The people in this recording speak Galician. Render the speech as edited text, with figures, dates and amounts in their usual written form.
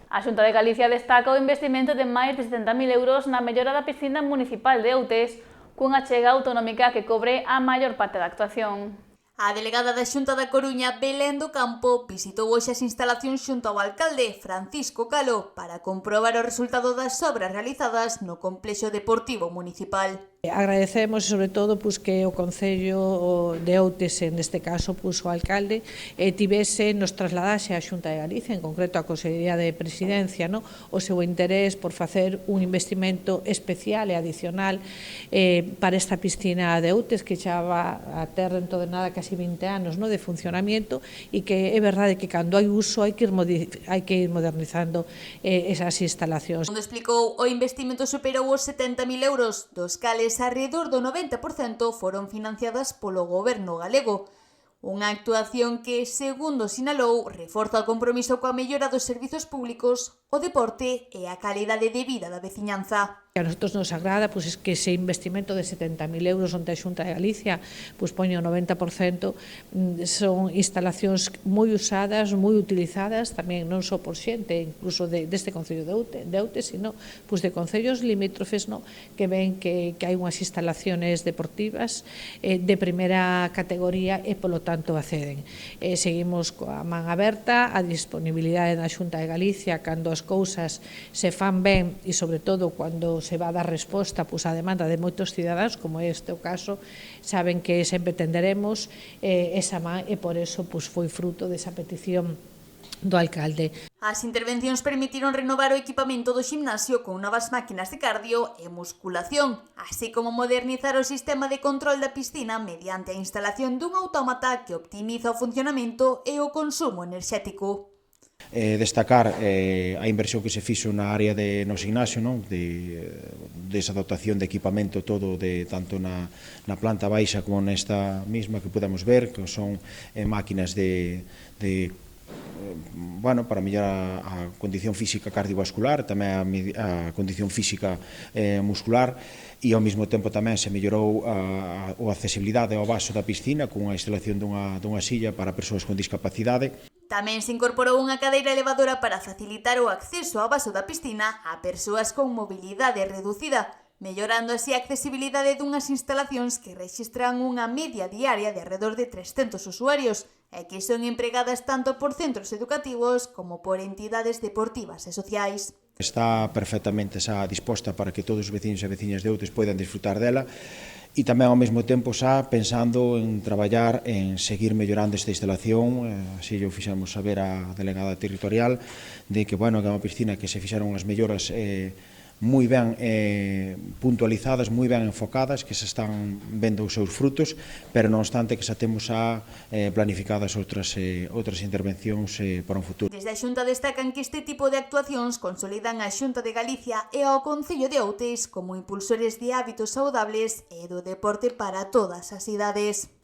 A Xunta de Galicia destaca o investimento de máis de 70.000 euros na mellora da piscina municipal de Outes, cunha achega autonómica que cobre a maior parte da actuación. A delegada da Xunta da Coruña, Belén do Campo, visitou hoxe as instalacións xunto ao alcalde, Francisco Calo, para comprobar o resultado das obras realizadas no complexo deportivo municipal. Agradecemos sobre todo que o Concello de Outes, neste caso o alcalde, tivese, nos trasladase á Xunta de Galicia, en concreto á Consellería de Presidencia, o seu interés por facer un investimento especial e adicional para esta piscina de Outes, que xa va a ter dentro de nada casi 20 anos de funcionamento, e que é verdade que cando hai uso hai que ir modernizando esas instalacións. Onde explicou, o investimento superou os 70.000 euros, dos cales alrededor do 90% foron financiadas polo goberno galego. Unha actuación que, segundo sinalou, reforza o compromiso coa mellora dos servizos públicos, o deporte e a calidade de vida da veciñanza. A nosotros nos agrada que ese investimento de 70.000 euros onde a Xunta de Galicia poño o 90%, son instalacións moi usadas, moi utilizadas, tamén non só por xente, incluso deste Concello de Outes, sino de concellos limítrofes, que ven que hai unhas instalacións deportivas de primeira categoría e, polo tanto, acceden. Seguimos coa man aberta, a disponibilidade da Xunta de Galicia cando as cousas se fan ben e, sobre todo, cando se va a dar resposta á demanda de moitos cidadáns, como é este o caso, saben que sempre tenderemos esa man e por eso foi fruto desa petición do alcalde. As intervencións permitiron renovar o equipamento do ximnasio con novas máquinas de cardio e musculación, así como modernizar o sistema de control da piscina mediante a instalación dun autómata que optimiza o funcionamento e o consumo enerxético. Destacar a inversión que se fixo na área no gimnasio, desa dotación de equipamento todo, tanto na planta baixa como nesta mesma que podemos ver, que son máquinas para mellorar a condición física cardiovascular, tamén a condición física muscular, e ao mesmo tempo tamén se mellorou a accesibilidade ao vaso da piscina con a instalación dunha silla para persoas con discapacidade. Tamén se incorporou unha cadeira elevadora para facilitar o acceso ao vaso da piscina a persoas con mobilidade reducida, mellorando así a accesibilidade dunhas instalacións que rexistran unha media diaria de alrededor de 300 usuarios e que son empregadas tanto por centros educativos como por entidades deportivas e sociais. Está perfectamente xa disposta para que todos os veciños e veciñas de Outes poidan disfrutar dela, e tamén ao mesmo tempo xa pensando en traballar en seguir mellorando esta instalación. Así o fixemos saber a delegada territorial de que é unha piscina que se fixeron as melloras moi ben puntualizadas, moi ben enfocadas, que se están vendo os seus frutos, pero non obstante que xa temos planificadas outras intervencións para un futuro. Desde a Xunta destacan que este tipo de actuacións consolidan a Xunta de Galicia e ao Concello de Outes como impulsores de hábitos saudables e do deporte para todas as idades.